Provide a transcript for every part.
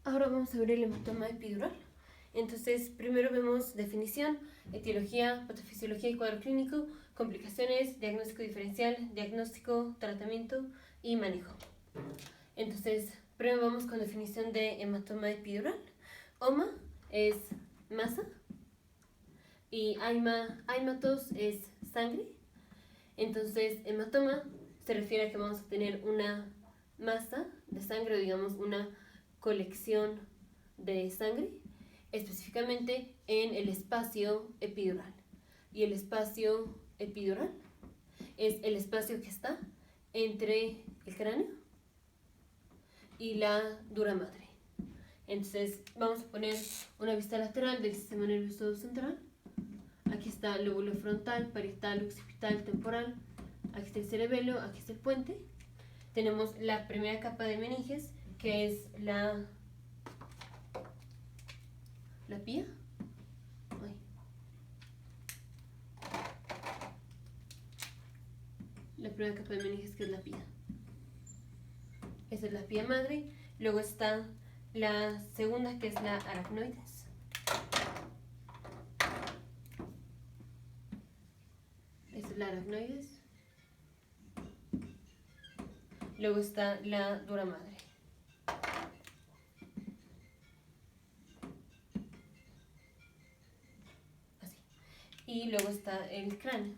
Ahora vamos a ver el hematoma epidural. Entonces, primero vemos definición, etiología, patofisiología y cuadro clínico, complicaciones, diagnóstico diferencial, diagnóstico, tratamiento y manejo. Entonces, primero vamos con definición de hematoma epidural. Homa es masa y aimatos es sangre. Entonces, hematoma se refiere a que vamos a tener una masa de sangre, o digamos una colección de sangre, específicamente en el espacio epidural. Y el espacio epidural es el espacio que está entre el cráneo y la dura madre. Entonces vamos a poner una vista lateral del sistema nervioso central. Aquí está el lóbulo frontal, parietal, occipital, temporal. Aquí está el cerebelo, aquí está el puente. Tenemos la primera capa de meninges, que es la pía. La primera capa de meninges, que es la pía. Esa es la pía madre. Luego está la segunda, que es la aracnoides. Esa es la aracnoides. Luego está la dura madre. Así. Y luego está el cráneo.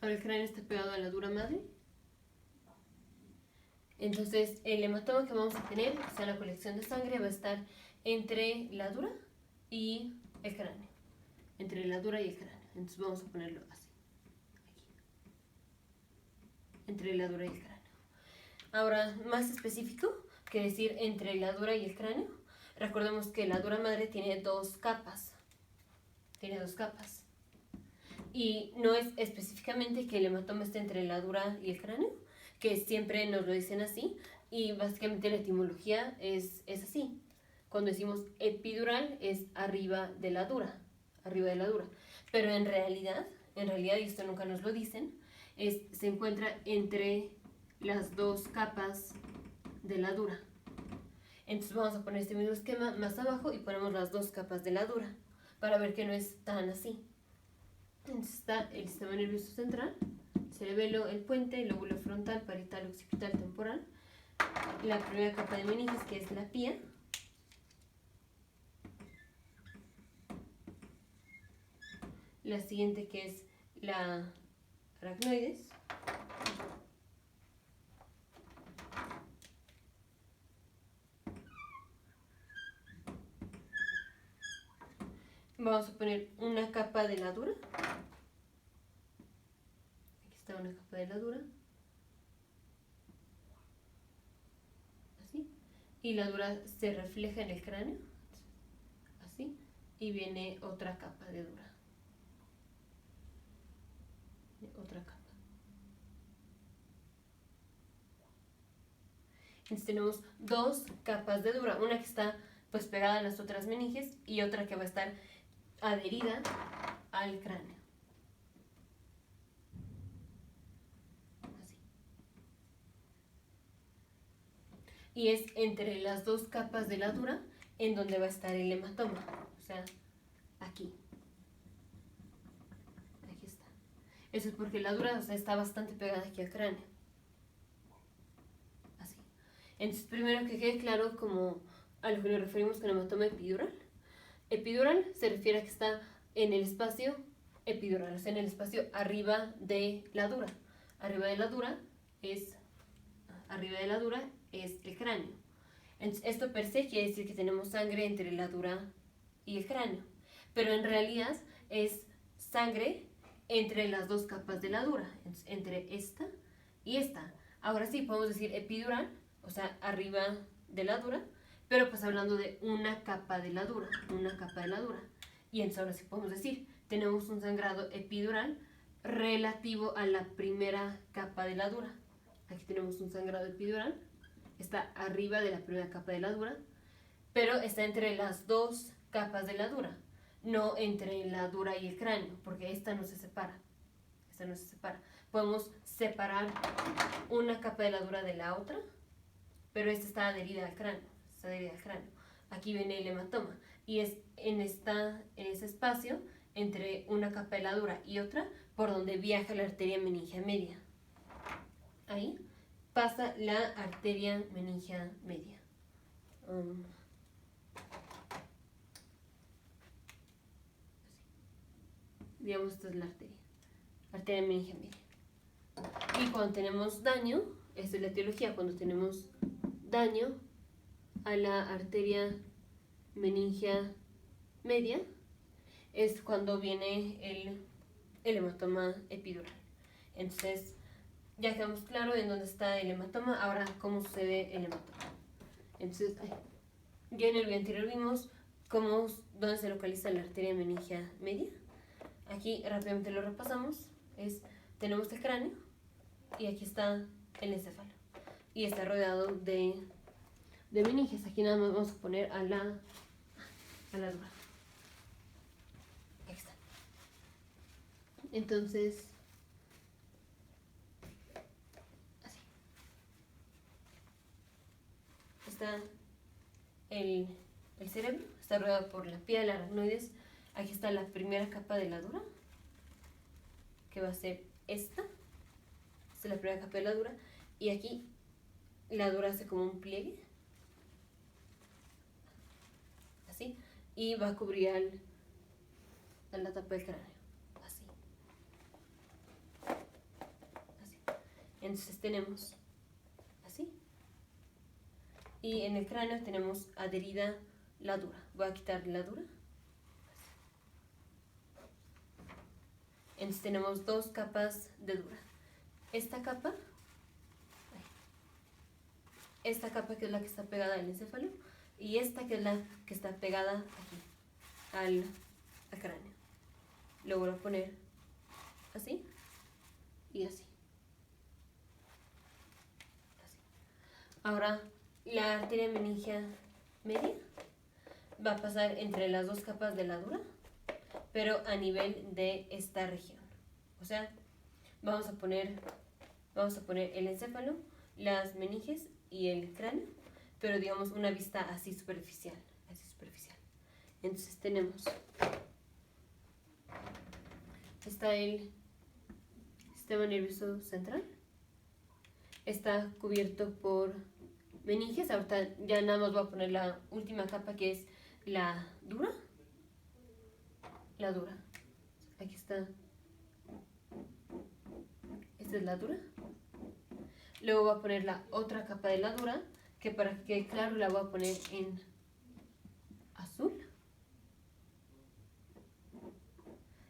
Ahora el cráneo está pegado a la dura madre. Entonces el hematoma que vamos a tener, o sea la colección de sangre, va a estar entre la dura y el cráneo. Entre la dura y el cráneo. Entonces vamos a ponerlo así. Aquí. Entre la dura y el cráneo. Ahora, más específico que decir entre la dura y el cráneo, recordemos que la dura madre tiene dos capas. Y no es específicamente que el hematoma esté entre la dura y el cráneo, que siempre nos lo dicen así, y básicamente la etimología es así. Cuando decimos epidural es arriba de la dura, pero en realidad, y esto nunca nos lo dicen, se encuentra entre las dos capas de la dura. Entonces vamos a poner este mismo esquema más abajo y ponemos las dos capas de la dura para ver que no es tan así. Entonces está el sistema nervioso central, cerebelo, el puente, el lóbulo frontal, parietal, occipital, temporal. La primera capa de meninges, que es la pía. La siguiente, que es la aracnoides. Vamos a poner una capa de la dura. Aquí está una capa de la dura. Así. Y la dura se refleja en el cráneo. Así. Y viene otra capa de dura. Otra capa. Entonces tenemos dos capas de dura. Una que está pues pegada a las otras meninges y otra que va a estar adherida al cráneo. Así. Y es entre las dos capas de la dura en donde va a estar el hematoma. O sea, aquí. Aquí está. Eso es porque la dura, o sea, está bastante pegada aquí al cráneo. Así. Entonces, primero que quede claro como a lo que nos referimos con hematoma epidural. Epidural se refiere a que está en el espacio epidural, o sea, en el espacio arriba de la dura. Arriba de la dura es el cráneo. Entonces, esto per se quiere decir que tenemos sangre entre la dura y el cráneo, pero en realidad es sangre entre las dos capas de la dura, entonces, entre esta y esta. Ahora sí podemos decir epidural, o sea, arriba de la dura, pero pues hablando de una capa de la dura. Y entonces ahora sí podemos decir, tenemos un sangrado epidural relativo a la primera capa de la dura. Aquí tenemos un sangrado epidural, está arriba de la primera capa de la dura, pero está entre las dos capas de la dura, no entre la dura y el cráneo, porque esta no se separa. Podemos separar una capa de la dura de la otra, pero esta está adherida al cráneo, Aquí viene el hematoma y es en ese espacio entre una capa de la dura y otra por donde viaja la arteria meningia media. Ahí pasa la arteria meningia media. Digamos, esta es la arteria meningia media. Y cuando tenemos daño, esta es la etiología, cuando tenemos daño a la arteria meningia media, es cuando viene el hematoma epidural. Entonces, ya quedamos claro en dónde está el hematoma. Ahora, ¿cómo sucede el hematoma? Entonces, ya en el video anterior vimos dónde se localiza la arteria meningia media. Aquí rápidamente lo repasamos. Tenemos el cráneo y aquí está el encéfalo. Y está rodeado de meninges. Aquí nada más vamos a poner a la dura. Aquí está. Entonces, así. Está el cerebro, está rodeado por la piel, aracnoides. Aquí está la primera capa de la dura, que va a ser esta. Esta es la primera capa de la dura. Y aquí la dura hace como un pliegue. Así. Y va a cubrir a la tapa del cráneo. Así. Así. Entonces tenemos así. Y en el cráneo tenemos adherida la dura. Voy a quitar la dura. Entonces tenemos dos capas de dura. Esta capa que es la que está pegada al encéfalo, y esta que es la que está pegada aquí, al cráneo. Lo voy a poner así y así. Ahora, la arteria meningia media va a pasar entre las dos capas de la dura, pero a nivel de esta región. O sea, vamos a poner el encéfalo, las meninges y el cráneo, pero digamos una vista así superficial. Entonces tenemos, está el sistema nervioso central, está cubierto por meninges. Ahorita ya nada más voy a poner la última capa, que es la dura. Aquí está. Esta es la dura. Luego voy a poner la otra capa de la dura, que para que quede claro la voy a poner en azul.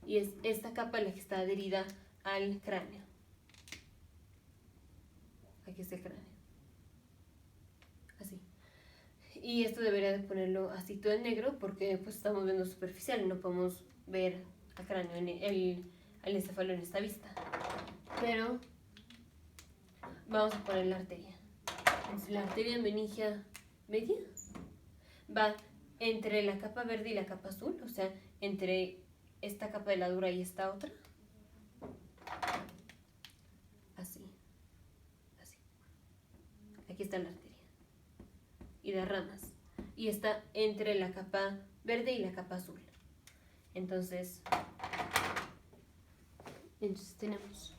Y es esta capa la que está adherida al cráneo. Aquí está el cráneo. Así. Y esto debería de ponerlo así todo en negro, porque pues estamos viendo superficial y no podemos ver al cráneo, al encéfalo en esta vista. Pero vamos a poner la arteria. Entonces, la arteria meningia media va entre la capa verde y la capa azul, o sea, entre esta capa de la dura y esta otra. Así. Aquí está la arteria. Y da ramas. Y está entre la capa verde y la capa azul. Entonces tenemos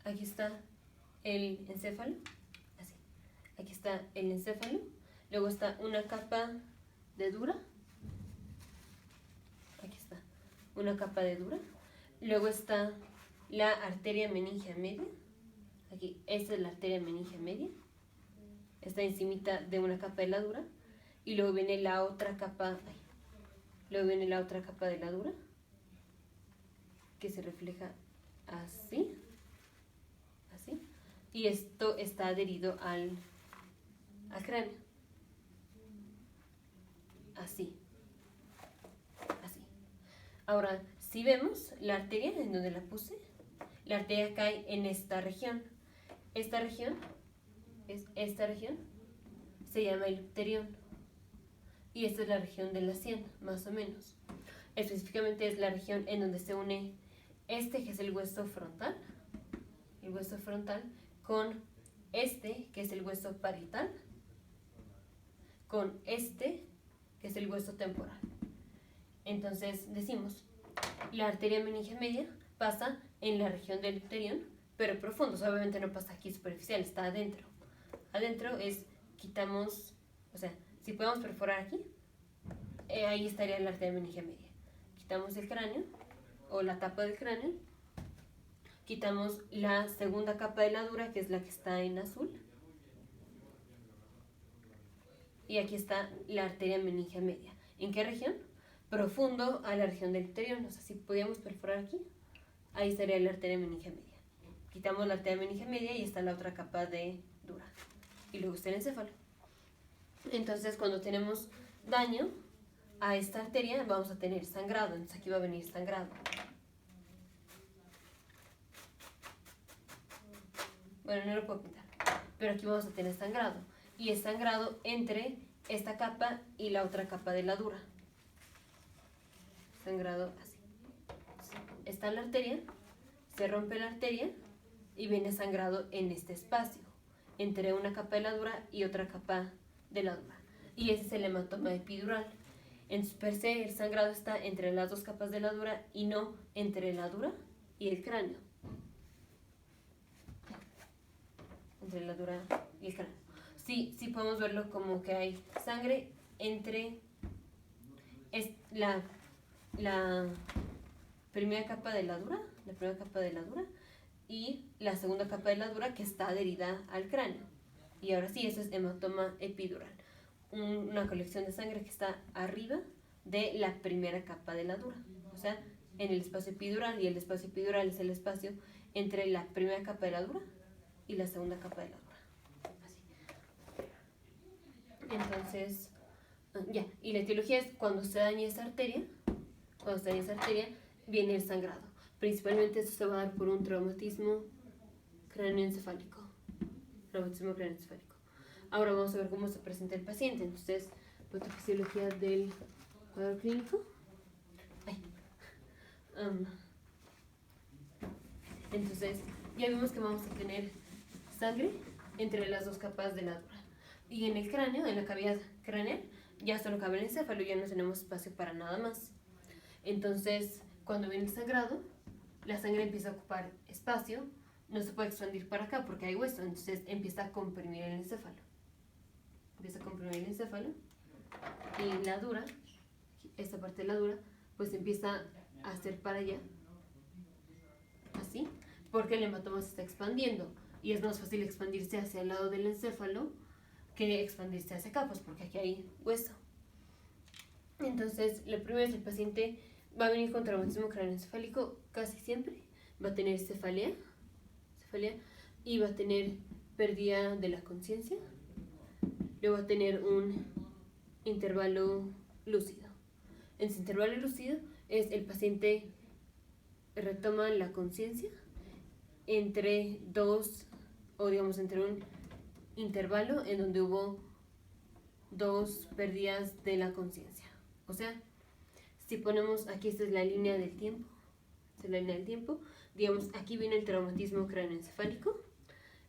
aquí está el encéfalo, así. Aquí está el encéfalo, luego está una capa de dura, aquí está una capa de dura, luego está la arteria meningia media, aquí, esta es la arteria meningia media, está encimita de una capa de la dura, y luego viene la otra capa, de la dura, que se refleja así, y esto está adherido al cráneo, así. Ahora, si vemos la arteria en donde la puse, la arteria cae en esta región. Esta región se llama el pterión, y esta es la región de la sien, más o menos. Específicamente es la región en donde se une este que es el hueso frontal, con este que es el hueso parietal, con este que es el hueso temporal. Entonces decimos, la arteria meningia media pasa en la región del icterión, pero profundo, obviamente no pasa aquí superficial, está adentro. Adentro es, quitamos, o sea, si podemos perforar aquí, ahí estaría la arteria meningia media. Quitamos el cráneo, o la tapa del cráneo, quitamos la segunda capa de la dura, que es la que está en azul, y aquí está la arteria meningia media. ¿En qué región? Profundo a la región del icterión, o sea, si podíamos perforar aquí, ahí estaría la arteria meningia media. Quitamos la arteria meningia media y está la otra capa de dura. Y luego está el encéfalo. Entonces, cuando tenemos daño a esta arteria, vamos a tener sangrado. Entonces, aquí va a venir sangrado. Bueno, no lo puedo pintar, pero aquí vamos a tener sangrado. Y es sangrado entre esta capa y la otra capa de la dura. Sangrado así. Está la arteria, se rompe la arteria y viene sangrado en este espacio, entre una capa de la dura y otra capa de la dura. Y ese es el hematoma epidural. En per se, el sangrado está entre las dos capas de la dura y no entre la dura y el cráneo. Entre la dura y el cráneo. Sí, podemos verlo como que hay sangre entre la primera capa de la dura, y la segunda capa de la dura que está adherida al cráneo. Y ahora sí, eso es hematoma epidural. Una colección de sangre que está arriba de la primera capa de la dura. O sea, en el espacio epidural, y el espacio epidural es el espacio entre la primera capa de la dura y la segunda capa de la dura. Así. Entonces, ya, y la etiología es cuando se daña esa arteria, viene el sangrado. Principalmente esto se va a dar por un traumatismo cráneoencefálico. Ahora vamos a ver cómo se presenta el paciente. Entonces, patofisiología del cuadro clínico. Entonces, ya vimos que vamos a tener sangre entre las dos capas de la dura. Y en el cráneo, en la cavidad craneal, ya solo cabe el encéfalo, ya no tenemos espacio para nada más. Entonces, cuando viene el sangrado, la sangre empieza a ocupar espacio, no se puede expandir para acá porque hay hueso, entonces empieza a comprimir el encéfalo. Y la dura, esta parte de la dura, pues empieza a hacer para allá, así, porque el hematoma se está expandiendo y es más fácil expandirse hacia el lado del encéfalo que expandirse hacia acá, pues porque aquí hay hueso. Entonces, lo primero es el paciente va a venir con traumatismo craneoencefálico casi siempre, va a tener cefalea y va a tener pérdida de la conciencia, luego va a tener un intervalo lúcido. En ese intervalo lúcido es el paciente retoma la conciencia entre un intervalo en donde hubo dos pérdidas de la conciencia. O sea, si ponemos aquí, esta es la línea del tiempo, digamos, aquí viene el traumatismo cráneoencefálico,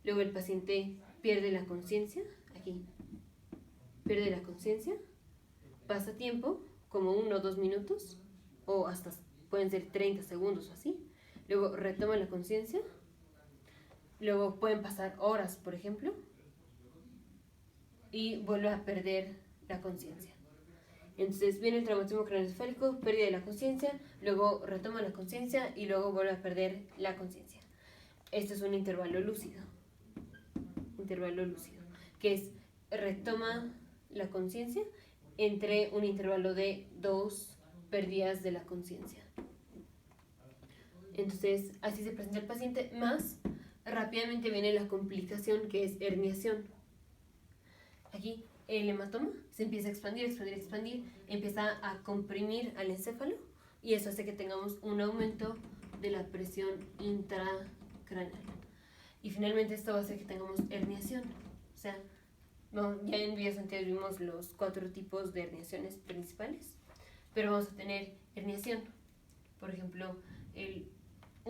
luego el paciente pierde la conciencia, pasa tiempo, como 1 o 2 minutos, o hasta pueden ser 30 segundos o así, luego retoma la conciencia, luego pueden pasar horas, por ejemplo, y vuelve a perder la conciencia. Entonces viene el traumatismo craneoencefálico, pérdida de la conciencia, luego retoma la conciencia y luego vuelve a perder la conciencia. Esto es un intervalo lúcido, que es retoma la conciencia entre un intervalo de 2 pérdidas de la conciencia. Entonces así se presenta el paciente, más rápidamente viene la complicación que es herniación. Aquí el hematoma se empieza a expandir, empieza a comprimir al encéfalo y eso hace que tengamos un aumento de la presión intracraneal. Y finalmente esto va a hacer que tengamos herniación. O sea, ya en videos anteriores vimos los 4 tipos de herniaciones principales, pero vamos a tener herniación. Por ejemplo,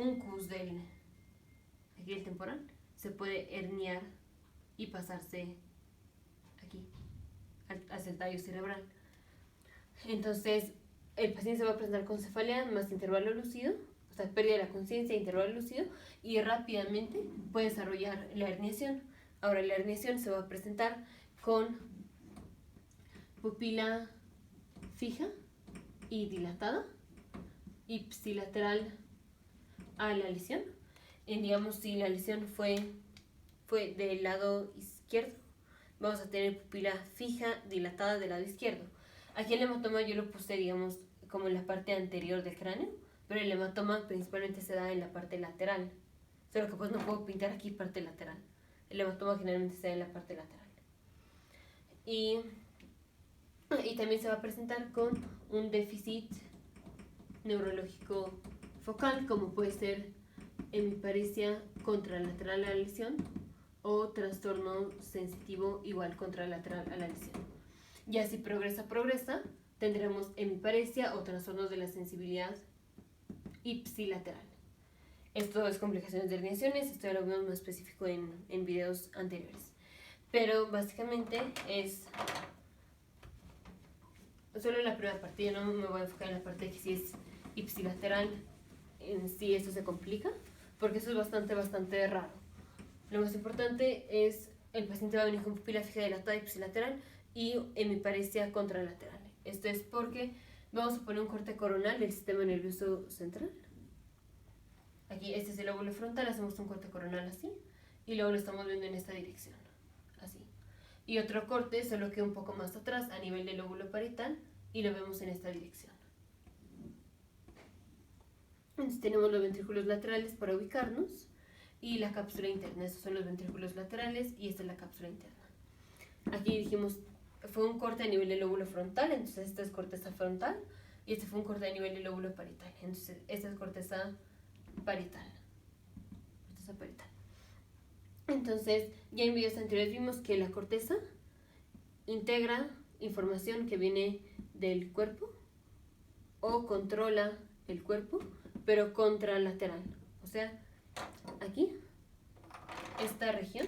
uncus aquí el temporal se puede herniar y pasarse aquí, hacia el tallo cerebral. Entonces, el paciente se va a presentar con cefalea más intervalo lúcido, o sea, pérdida de la conciencia, intervalo lúcido, y rápidamente puede desarrollar la herniación. Ahora, la herniación se va a presentar con pupila fija y dilatada, ipsilateral a la lesión. Digamos, si la lesión fue del lado izquierdo, vamos a tener pupila fija, dilatada del lado izquierdo. Aquí el hematoma yo lo puse, digamos, como en la parte anterior del cráneo, pero el hematoma principalmente se da en la parte lateral. Solo que pues no puedo pintar aquí parte lateral. El hematoma generalmente se da en la parte lateral. Y también se va a presentar con un déficit neurológico focal, como puede ser hemiparesia contralateral a la lesión o trastorno sensitivo igual contralateral a la lesión. Ya si progresa, tendremos hemiparesia o trastornos de la sensibilidad ipsilateral. Esto es complicaciones de herniaciones, esto ya lo vimos más específico en videos anteriores. Pero básicamente es solo la primera parte, yo no me voy a enfocar en la parte de que si es ipsilateral, en sí esto se complica, porque eso es bastante raro. Lo más importante es el paciente va a venir con pupila fija dilatada ipsilateral y hemiparesia contralateral. Esto es porque vamos a poner un corte coronal del sistema nervioso central. Aquí este es el lóbulo frontal, hacemos un corte coronal así y luego lo estamos viendo en esta dirección, así. Y otro corte, solo que un poco más atrás a nivel del lóbulo parietal y lo vemos en esta dirección. Entonces tenemos los ventrículos laterales para ubicarnos y la cápsula interna. Estos son los ventrículos laterales y esta es la cápsula interna. Aquí dijimos, fue un corte a nivel del lóbulo frontal, entonces esta es corteza frontal y este fue un corte a nivel del lóbulo parietal. Entonces esta es corteza parietal. Corteza parietal. Entonces, ya en videos anteriores vimos que la corteza integra información que viene del cuerpo o controla el cuerpo, pero contralateral. O sea, aquí, esta región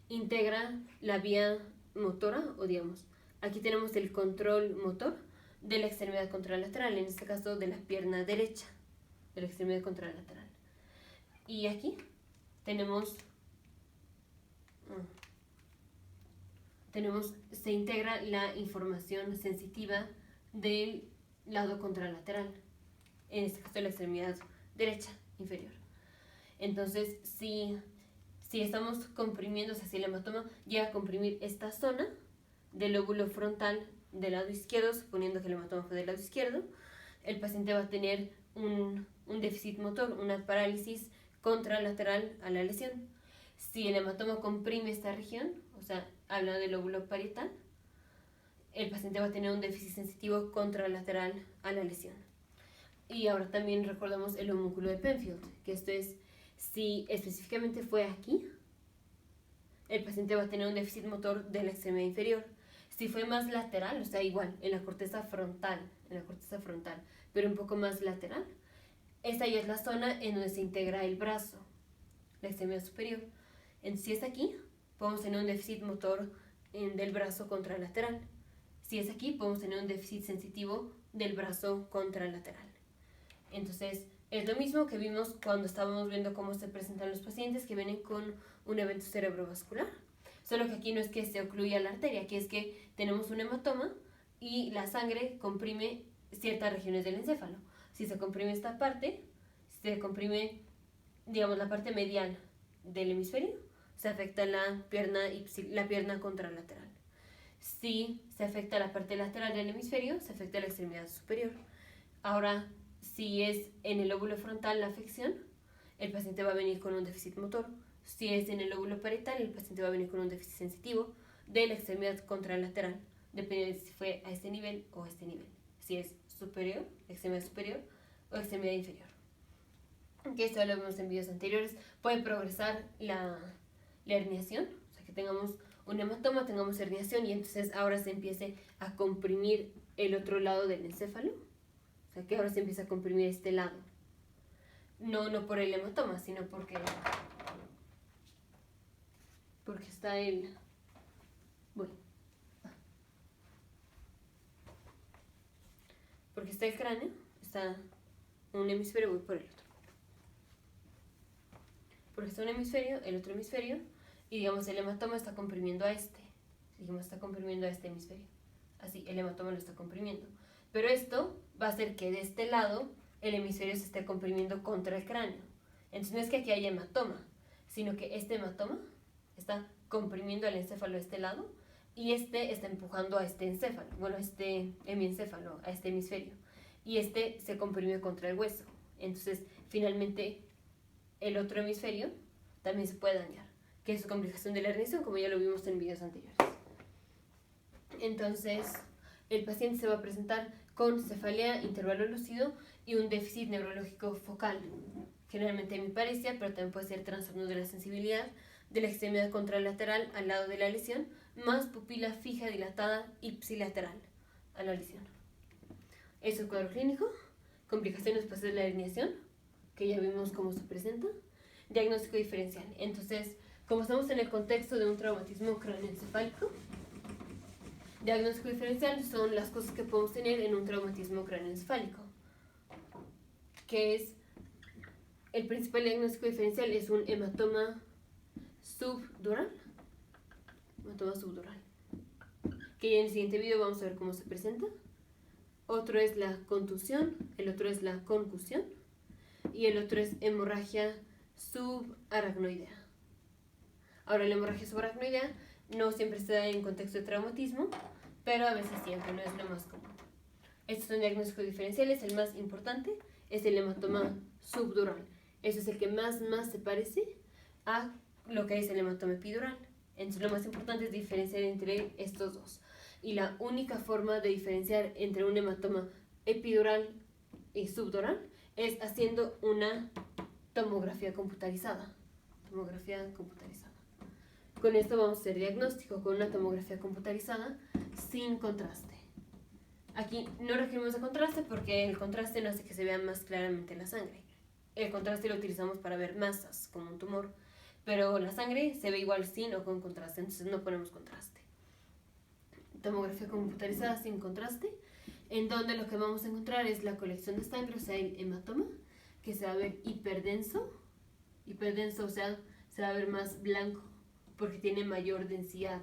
integra la vía motora, o digamos, aquí tenemos el control motor de la extremidad contralateral, en este caso de la pierna derecha, de la extremidad contralateral. Y aquí se integra la información sensitiva del lado contralateral, en este caso de la extremidad derecha inferior. Entonces, si estamos comprimiendo, o sea, si el hematoma llega a comprimir esta zona del lóbulo frontal del lado izquierdo, suponiendo que el hematoma fue del lado izquierdo, el paciente va a tener un déficit motor, una parálisis contralateral a la lesión. Si el hematoma comprime esta región, o sea, hablando del lóbulo parietal, el paciente va a tener un déficit sensitivo contralateral a la lesión. Y ahora también recordamos el homúnculo de Penfield, que esto es, si específicamente fue aquí, el paciente va a tener un déficit motor de la extremidad inferior. Si fue más lateral, o sea, igual, en la corteza frontal, pero un poco más lateral, esta ya es la zona en donde se integra el brazo, la extremidad superior. Entonces, si es aquí, podemos tener un déficit motor del brazo contralateral. Si es aquí, podemos tener un déficit sensitivo del brazo contralateral. Entonces, es lo mismo que vimos cuando estábamos viendo cómo se presentan los pacientes que vienen con un evento cerebrovascular. Solo que aquí no es que se ocluya la arteria, aquí es que tenemos un hematoma y la sangre comprime ciertas regiones del encéfalo. Si se comprime esta parte, se comprime, digamos, la parte medial del hemisferio, se afecta la pierna contralateral. Si se afecta la parte lateral del hemisferio, se afecta la extremidad superior. Ahora, si es en el lóbulo frontal la afección, el paciente va a venir con un déficit motor. Si es en el lóbulo parietal, el paciente va a venir con un déficit sensitivo de la extremidad contralateral, dependiendo de si fue a este nivel o a este nivel. Si es superior, extremidad superior o extremidad inferior. Que esto lo vimos en videos anteriores. Puede progresar la herniación, o sea que tengamos un hematoma, tengamos herniación y entonces ahora se empiece a comprimir el otro lado del encéfalo. O sea que ahora se empieza a comprimir este lado No por el hematoma, sino porque está el... Voy. Porque está el cráneo, está un hemisferio, voy por el otro. Porque está un hemisferio, el otro hemisferio, y digamos el hematoma está comprimiendo a este. Digamos, está comprimiendo a este hemisferio. Así, el hematoma lo está comprimiendo. Pero esto va a hacer que de este lado el hemisferio se esté comprimiendo contra el cráneo. Entonces no es que aquí haya hematoma, sino que este hematoma está comprimiendo el encéfalo de este lado y este está empujando a este encéfalo, bueno, a este hemiencéfalo, a este hemisferio. Y este se comprime contra el hueso. Entonces, finalmente, el otro hemisferio también se puede dañar, que es complicación de la herniación, como ya lo vimos en videos anteriores. Entonces, el paciente se va a presentar con cefalea, intervalo lúcido y un déficit neurológico focal, generalmente hemiparesia, pero también puede ser trastorno de la sensibilidad de la extremidad contralateral al lado de la lesión, más pupila fija dilatada ipsilateral a la lesión. Eso es el cuadro clínico, complicaciones después de la herniación, que ya vimos cómo se presenta, diagnóstico diferencial. Entonces, como estamos en el contexto de un traumatismo craneoencefálico, diagnóstico diferencial son las cosas que podemos tener en un traumatismo craneoencefálico, que es el principal diagnóstico diferencial es un hematoma subdural, que ya en el siguiente video vamos a ver cómo se presenta. Otro es la contusión, el otro es la concusión y el otro es hemorragia subaracnoidea. Ahora, la hemorragia subaracnoidea no siempre se da en contexto de traumatismo, pero a veces siempre, no es lo más común. Estos son diagnósticos diferenciales, el más importante es el hematoma subdural. Eso es el que más se parece a lo que es el hematoma epidural. Entonces lo más importante es diferenciar entre estos dos. Y la única forma de diferenciar entre un hematoma epidural y subdural es haciendo una tomografía computarizada. Con esto vamos a hacer diagnóstico con una tomografía computarizada sin contraste. Aquí no requerimos de contraste porque el contraste no hace que se vea más claramente la sangre. El contraste lo utilizamos para ver masas como un tumor, pero la sangre se ve igual sin o con contraste, entonces no ponemos contraste. Tomografía computarizada sin contraste, en donde lo que vamos a encontrar es la colección de sangre, o sea, el hematoma, que se va a ver hiperdenso, o sea, se va a ver más blanco porque tiene mayor densidad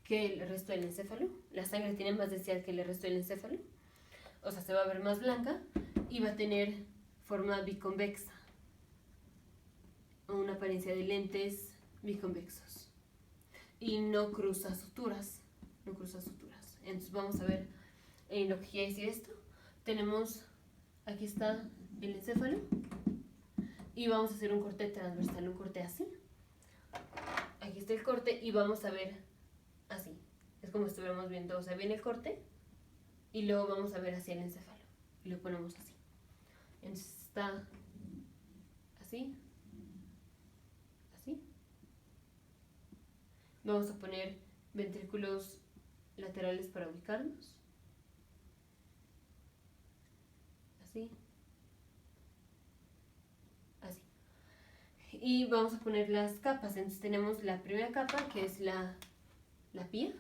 que el resto del encéfalo. La sangre tiene más densidad que el resto del encéfalo, o sea, se va a ver más blanca y va a tener forma biconvexa, una apariencia de lentes biconvexos y no cruza suturas. Entonces vamos a ver en lo que quiere decir esto. Tenemos, aquí está el encéfalo y vamos a hacer un corte transversal, un corte así. Aquí está el corte y vamos a ver así. Es como si estuviéramos viendo, o sea, viene el corte y luego vamos a ver hacia el encéfalo y lo ponemos así. Entonces está así. Vamos a poner ventrículos laterales para ubicarnos. Así. Y vamos a poner las capas. Entonces tenemos la primera capa, que es la pía.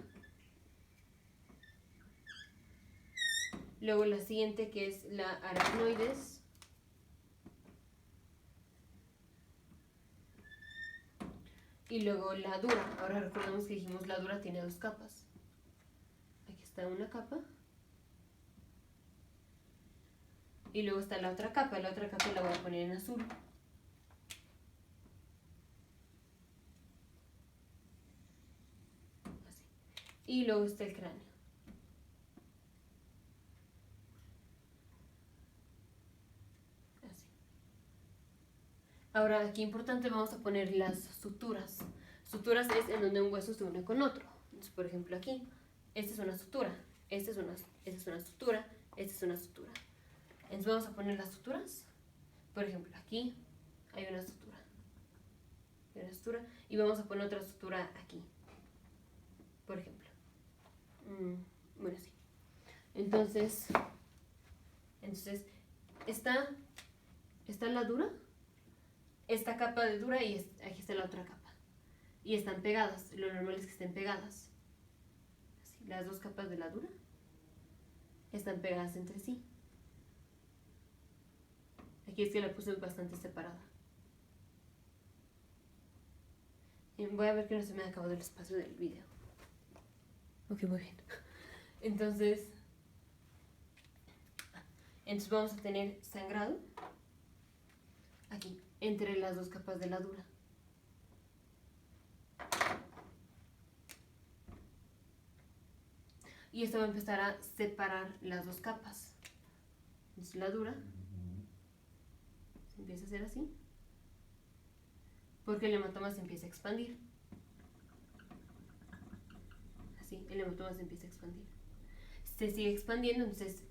Luego la siguiente, que es la aracnoides. Y luego la dura. Ahora recordemos que dijimos la dura tiene dos capas. Aquí está una capa. Y luego está la otra capa. La otra capa la voy a poner en azul. Así. Y luego está el cráneo. Así. Ahora aquí importante, vamos a poner las suturas. Suturas es en donde un hueso se une con otro. Entonces, por ejemplo, aquí, esta es una sutura, esta es una sutura, esta es una sutura. Entonces vamos a poner las suturas. Por ejemplo, aquí hay una sutura. Y vamos a poner otra sutura aquí. Por ejemplo. Bueno, sí. Entonces está está la dura, esta capa de dura y aquí está la otra capa. Y están pegadas, lo normal es que estén pegadas. Así, las dos capas de la dura están pegadas entre sí. Aquí es que la puse bastante separada. Y voy a ver que no se me ha acabado el espacio del video. Ok, muy bien. Entonces vamos a tener sangrado aquí, entre las dos capas de la dura. Y esto va a empezar a separar las dos capas. Entonces la dura se empieza a hacer así, porque el hematoma se empieza a expandir. Así, el hematoma se empieza a expandir. Se sigue expandiendo, entonces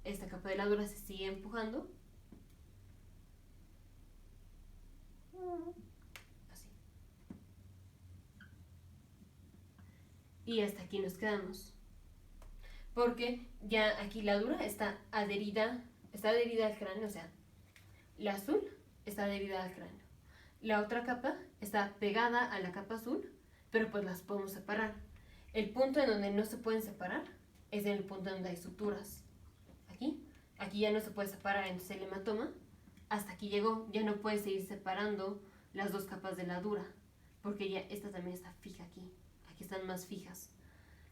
esta capa de la dura se sigue empujando. Así. Y hasta aquí nos quedamos. Porque ya aquí la dura está adherida al cráneo, o sea, la azul está adherida al cráneo. La otra capa está pegada a la capa azul, pero pues las podemos separar. El punto en donde no se pueden separar es en el punto donde hay suturas. Aquí ya no se puede separar, entonces el hematoma hasta aquí llegó, ya no puede seguir separando las dos capas de la dura, porque ya esta también está fija aquí están más fijas.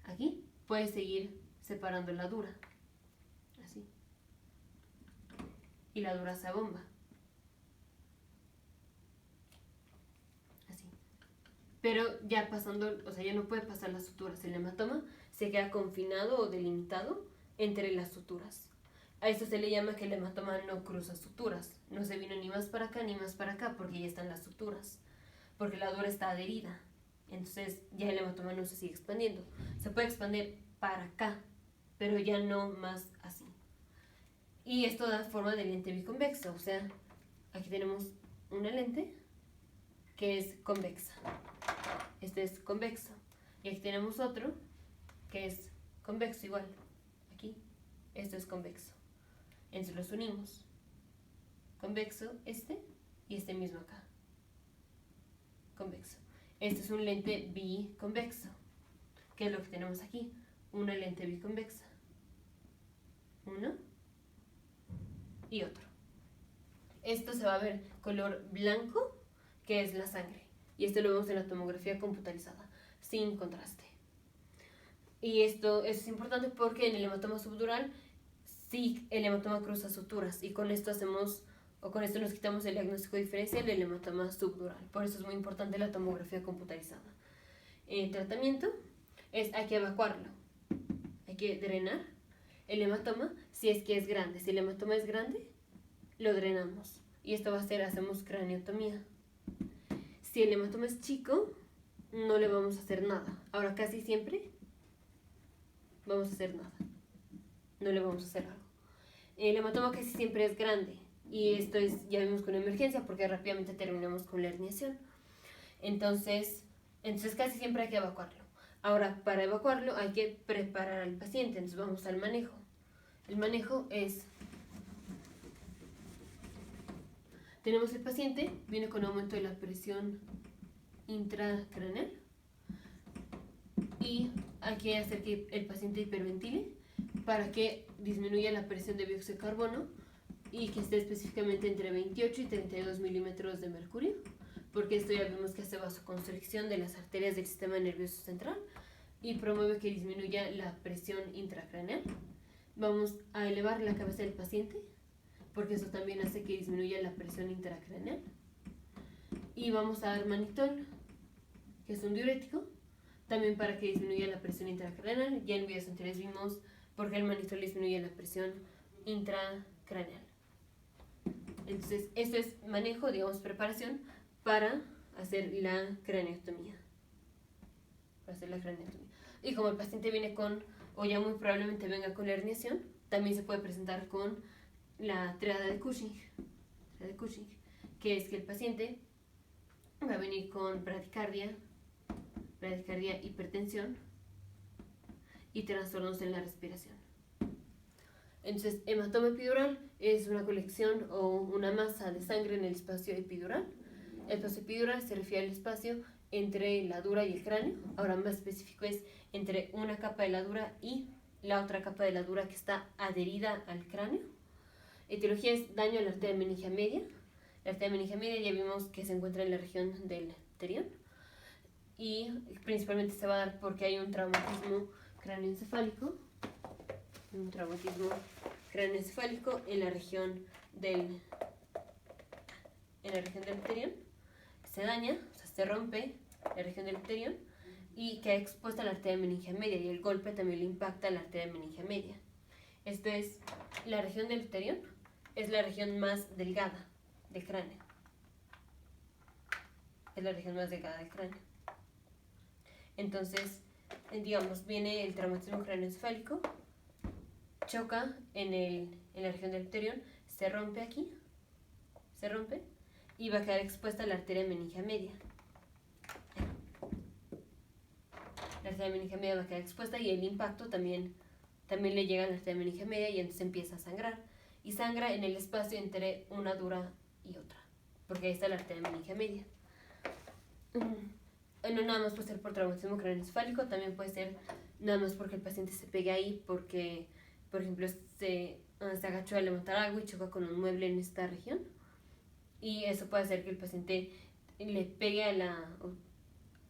Aquí puede seguir separando la dura, así, y la dura se abomba, así. Pero ya pasando, o sea, ya no puede pasar las suturas, el hematoma se queda confinado o delimitado entre las suturas. A esto se le llama que el hematoma no cruza suturas, no se vino ni más para acá ni más para acá porque ya están las suturas, porque la dura está adherida. Entonces ya el hematoma no se sigue expandiendo. Se puede expandir para acá, pero ya no más así. Y esto da forma de lente biconvexa, o sea, aquí tenemos una lente que es convexa. Este es convexo. Y aquí tenemos otro que es convexo igual. Aquí, esto es convexo. Entonces los unimos. Convexo este y este mismo acá. Convexo. Este es un lente biconvexo, que es lo que tenemos aquí. Una lente biconvexa. Uno y otro. Esto se va a ver color blanco, que es la sangre. Y esto lo vemos en la tomografía computarizada, sin contraste. Y esto es importante porque en el hematoma subdural sí el hematoma cruza suturas y con esto nos quitamos el diagnóstico diferencial del hematoma subdural. Por eso es muy importante la tomografía computarizada. El tratamiento hay que evacuarlo, hay que drenar el hematoma si es que es grande. Si el hematoma es grande, lo drenamos y esto va a ser, hacemos craniotomía. Si el hematoma es chico, no le vamos a hacer nada. Ahora casi siempre vamos a hacer nada, no le vamos a hacer algo. El hematoma casi siempre es grande y esto es, ya vimos con emergencia porque rápidamente terminamos con la herniación. Entonces casi siempre hay que evacuarlo. Ahora, para evacuarlo hay que preparar al paciente, entonces vamos al manejo. El manejo es, tenemos el paciente, viene con aumento de la presión intracraneal y hay que hacer que el paciente hiperventile para que disminuya la presión de dióxido de carbono y que esté específicamente entre 28 y 32 milímetros de mercurio, porque esto ya vimos que hace vasoconstricción de las arterias del sistema nervioso central y promueve que disminuya la presión intracraneal. Vamos a elevar la cabeza del paciente, porque eso también hace que disminuya la presión intracraneal. Y vamos a dar manitol, que es un diurético, también para que disminuya la presión intracraneal. Ya en videos anteriores vimos por qué el manitol disminuye la presión intracraneal. Entonces, esto es manejo, digamos, preparación para hacer la craneotomía. Y como el paciente viene con, o ya muy probablemente venga con la herniación, también se puede presentar con la triada de Cushing, que es que el paciente va a venir con bradicardia, hipertensión y trastornos en la respiración. Entonces, hematoma epidural es una colección o una masa de sangre en el espacio epidural. El espacio epidural se refiere al espacio entre la dura y el cráneo. Ahora, más específico es entre una capa de la dura y la otra capa de la dura que está adherida al cráneo. Etiología es daño a la arteria meningia media. La arteria meningia media ya vimos que se encuentra en la región del terión y principalmente se va a dar porque hay un traumatismo cráneoencefálico, en la región del terión. Se daña, o sea, se rompe la región del terión y queda expuesta a la arteria meningia media, y el golpe también le impacta a la arteria meningia media. Esto es, la región del terión es la región más delgada del cráneo. Es la región más delgada del cráneo. Entonces, digamos, viene el traumatismo craneoencefálico, choca en la región del terión, se rompe aquí, y va a quedar expuesta a la arteria meningia media. La arteria meningia media va a quedar expuesta y el impacto también le llega a la arteria meningia media y entonces empieza a sangrar. Y sangra en el espacio entre una dura y otra, porque ahí está la arteria meningia media. No nada más puede ser por traumatismo craneoencefálico, también puede ser nada más porque el paciente se pegue ahí, porque, por ejemplo, se agachó a levantar algo y choca con un mueble en esta región. Y eso puede hacer que el paciente le pegue a la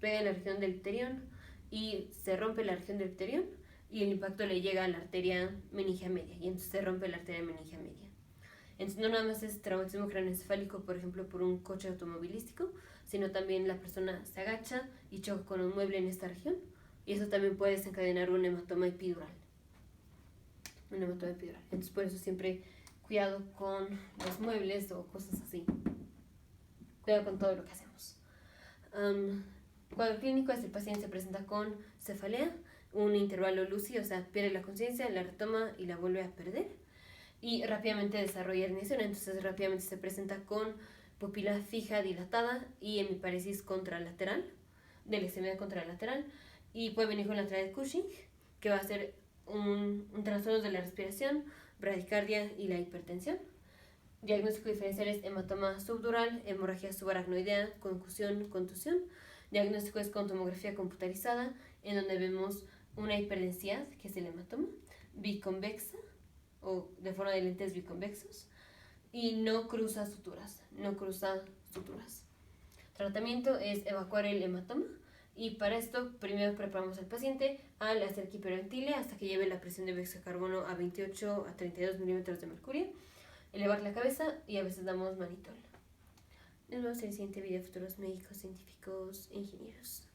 región del terión y se rompe la región del terión y el impacto le llega a la arteria meningia media y entonces se rompe la arteria meningia media. Entonces no nada más es traumatismo craneoencefálico, por ejemplo, por un coche automovilístico, sino también la persona se agacha y choca con un mueble en esta región y eso también puede desencadenar un hematoma epidural. Entonces por eso siempre cuidado con los muebles o cosas así. Cuidado con todo lo que hacemos. Cuadro clínico es: el paciente se presenta con cefalea, un intervalo lúcido, o sea, pierde la conciencia, la retoma y la vuelve a perder, y rápidamente desarrolla herniación. Entonces rápidamente se presenta con pupila fija dilatada y hemiparesis contralateral, de leucemia contralateral, y puede venir con la entrada de Cushing, que va a ser un trastorno de la respiración, bradicardia y la hipertensión. Diagnóstico diferencial es hematoma subdural, hemorragia subaracnoidea, concusión, contusión. Diagnóstico es con tomografía computarizada, en donde vemos una hiperdensidad, que es el hematoma, biconvexa, o de forma de lentes biconvexos, y no cruza suturas. Tratamiento es evacuar el hematoma, y para esto primero preparamos al paciente al hacer hiperventile hasta que lleve la presión de dióxido de carbono a 28 a 32 milímetros de mercurio, elevar la cabeza y a veces damos manitol. Nos vemos en el siguiente video, futuros médicos, científicos e ingenieros.